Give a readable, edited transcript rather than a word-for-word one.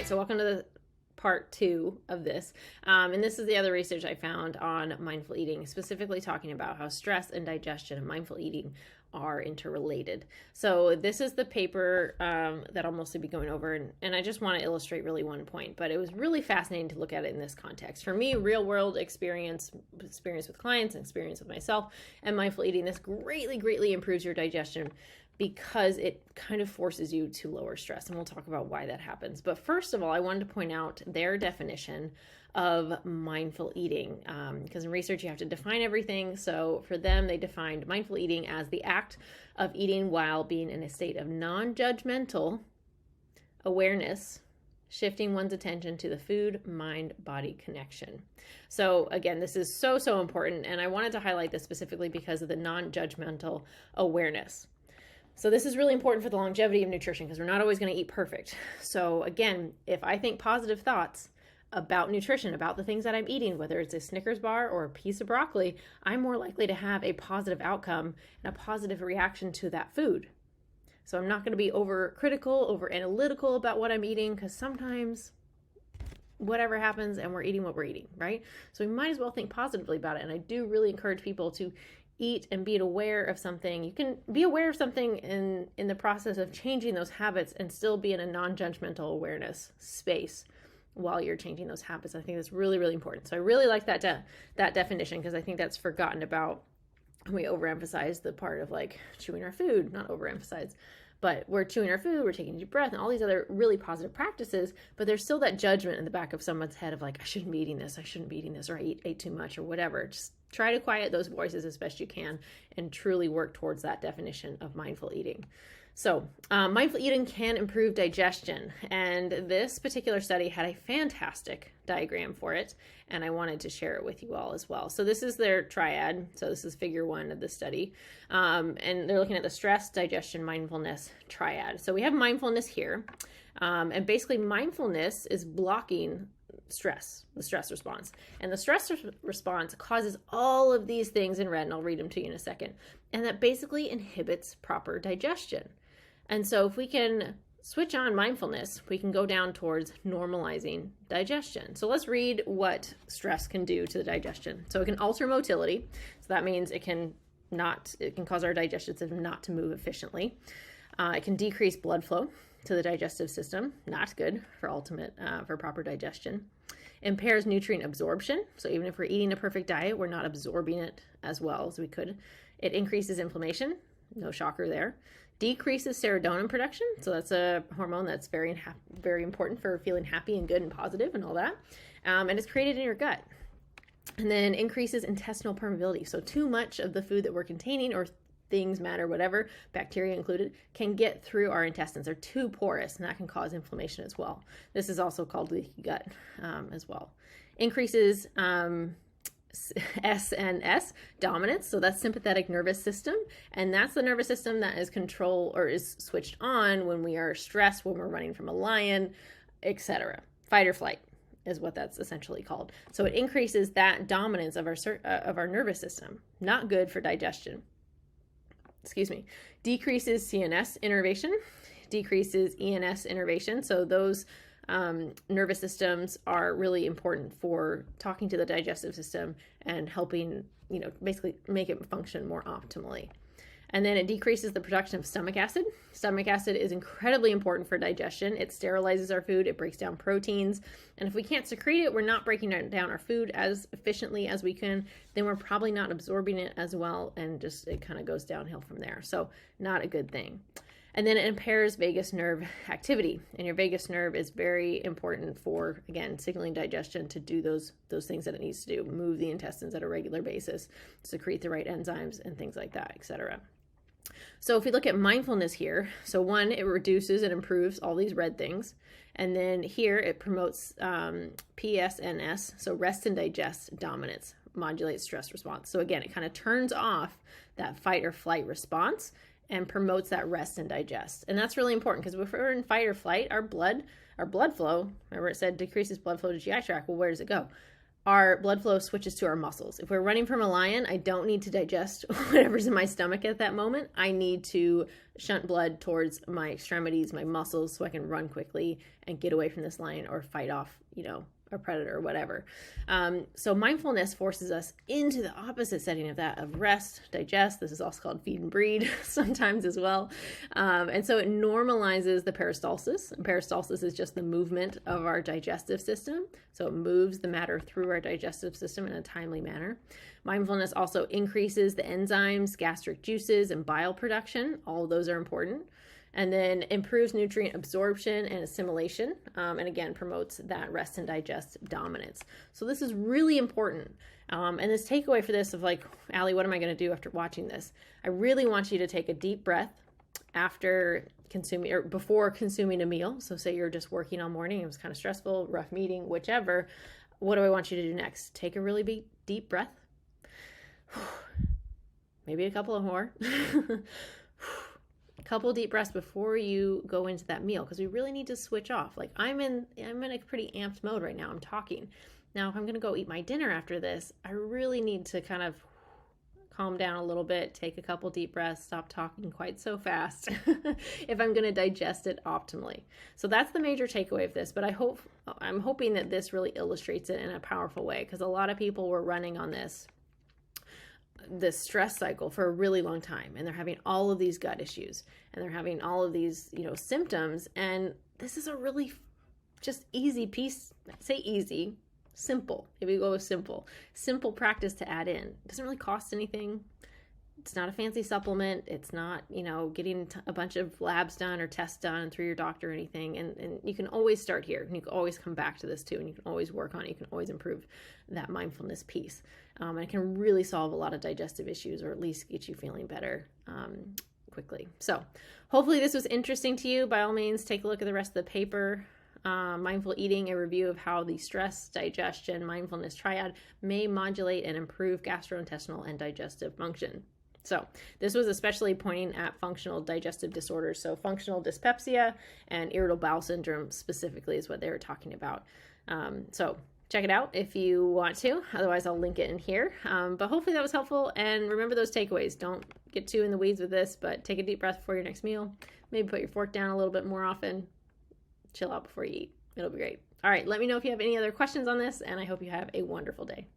right, so welcome to the part 2 of this. And this is the other research I found on mindful eating, specifically talking about how stress and digestion and mindful eating are interrelated. So this is the paper that I'll mostly be going over, and I just want to illustrate really one point, but it was really fascinating to look at it in this context. For me, real world experience with clients and experience with myself and mindful eating, this greatly improves your digestion because it kind of forces you to lower stress. And we'll talk about why that happens. But first of all, I wanted to point out their definition of mindful eating, because in research you have to define everything. So for them, they defined mindful eating as the act of eating while being in a state of non-judgmental awareness, shifting one's attention to the food, mind, body connection. So again, this is so important, and I wanted to highlight this specifically because of the non-judgmental awareness. So this is really important for the longevity of nutrition because we're not always going to eat perfect. So again, if I think positive thoughts about nutrition, about the things that I'm eating, whether it's a Snickers bar or a piece of broccoli, I'm more likely to have a positive outcome and a positive reaction to that food. So I'm not going to be overcritical, over analytical about what I'm eating, because sometimes whatever happens and we're eating what we're eating, right? So we might as well think positively about it. And I do really encourage people to eat and be aware of something. You can be aware of something in the process of changing those habits and still be in a non-judgmental awareness space while you're changing those habits. I think that's really important. So I really like that definition, because I think that's forgotten about. We overemphasize the part of like chewing our food, not overemphasize, but we're chewing our food, we're taking a deep breath and all these other really positive practices, but there's still that judgment in the back of someone's head of like, I shouldn't be eating this, or I ate too much or whatever. Just try to quiet those voices as best you can and truly work towards that definition of mindful eating. So mindful eating can improve digestion, and this particular study had a fantastic diagram for it, and I wanted to share it with you all as well. So this is their triad. So this is figure 1 of the study, and they're looking at the stress, digestion, mindfulness triad. So we have mindfulness here, and basically mindfulness is blocking the stress response. And the stress response causes all of these things in red, and I'll read them to you in a second. And that basically inhibits proper digestion. And so if we can switch on mindfulness, we can go down towards normalizing digestion. So let's read what stress can do to the digestion. So it can alter motility. So that means it can cause our digestive system not to move efficiently. It can decrease blood flow to the digestive system, not good for proper digestion. Impairs nutrient absorption. So even if we're eating a perfect diet, we're not absorbing it as well as we could. It increases inflammation. No shocker there. Decreases serotonin production. So that's a hormone that's very important for feeling happy and good and positive and all that. And it's created in your gut. And then increases intestinal permeability. So too much of the food that we're containing, or things, matter, whatever, bacteria included, can get through our intestines. They're too porous, and that can cause inflammation as well. This is also called leaky gut as well. Increases SNS dominance. So that's sympathetic nervous system. And that's the nervous system that is switched on when we are stressed, when we're running from a lion, etc. Fight or flight is what that's essentially called. So it increases that dominance of our nervous system. Not good for digestion. Decreases CNS innervation, decreases ENS innervation. So those nervous systems are really important for talking to the digestive system and helping, basically make it function more optimally. And then it decreases the production of stomach acid. Stomach acid is incredibly important for digestion. It sterilizes our food. It breaks down proteins. And if we can't secrete it, we're not breaking down our food as efficiently as we can, then we're probably not absorbing it as well. And just it kind of goes downhill from there. So not a good thing. And then it impairs vagus nerve activity. And your vagus nerve is very important for, again, signaling digestion to do those things that it needs to do, move the intestines at a regular basis, secrete the right enzymes and things like that, etc. So if we look at mindfulness here, so 1, it reduces and improves all these red things. And then here it promotes PSNS, so rest and digest dominance, modulates stress response. So again, it kind of turns off that fight or flight response and promotes that rest and digest. And that's really important, because if we're in fight or flight, our blood flow, remember it said decreases blood flow to GI tract. Well, where does it go? our blood flow switches to our muscles. If we're running from a lion, I don't need to digest whatever's in my stomach at that moment. I need to shunt blood towards my extremities, my muscles, so I can run quickly and get away from this lion or fight off, a predator or whatever. So mindfulness forces us into the opposite setting of that, of rest, digest. This is also called feed and breed sometimes as well. And so it normalizes the peristalsis. And peristalsis is just the movement of our digestive system. So it moves the matter through our digestive system in a timely manner. Mindfulness also increases the enzymes, gastric juices, and bile production. All of those are important. And then improves nutrient absorption and assimilation, and again, promotes that rest and digest dominance. So this is really important. And this takeaway for this of like, Allie, what am I going to do after watching this? I really want you to take a deep breath after consuming or before consuming a meal. So say you're just working all morning, it was kind of stressful, rough meeting, whichever. What do I want you to do next? Take a really big, deep breath. Maybe a couple of more. Couple deep breaths before you go into that meal, because we really need to switch off. Like I'm in a pretty amped mode right now. I'm talking. Now, if I'm going to go eat my dinner after this, I really need to kind of calm down a little bit, take a couple deep breaths, stop talking quite so fast if I'm going to digest it optimally. So that's the major takeaway of this, but I'm hoping that this really illustrates it in a powerful way, because a lot of people were running on this stress cycle for a really long time, and they're having all of these gut issues, and they're having all of these symptoms, and this is a really just easy piece. Say easy, simple. If we go with simple practice to add in. It doesn't really cost anything. It's not a fancy supplement. It's not getting a bunch of labs done or tests done through your doctor or anything. And you can always start here, and you can always come back to this too, and you can always work on it. You can always improve that mindfulness piece. And it can really solve a lot of digestive issues, or at least get you feeling better quickly. So hopefully this was interesting to you. By all means, take a look at the rest of the paper. Mindful eating, a review of how the stress, digestion, mindfulness triad may modulate and improve gastrointestinal and digestive function. So this was especially pointing at functional digestive disorders. So functional dyspepsia and irritable bowel syndrome specifically is what they were talking about. So check it out if you want to. Otherwise, I'll link it in here. But hopefully that was helpful. And remember those takeaways. Don't get too in the weeds with this, but take a deep breath before your next meal. Maybe put your fork down a little bit more often. Chill out before you eat. It'll be great. All right, let me know if you have any other questions on this, and I hope you have a wonderful day.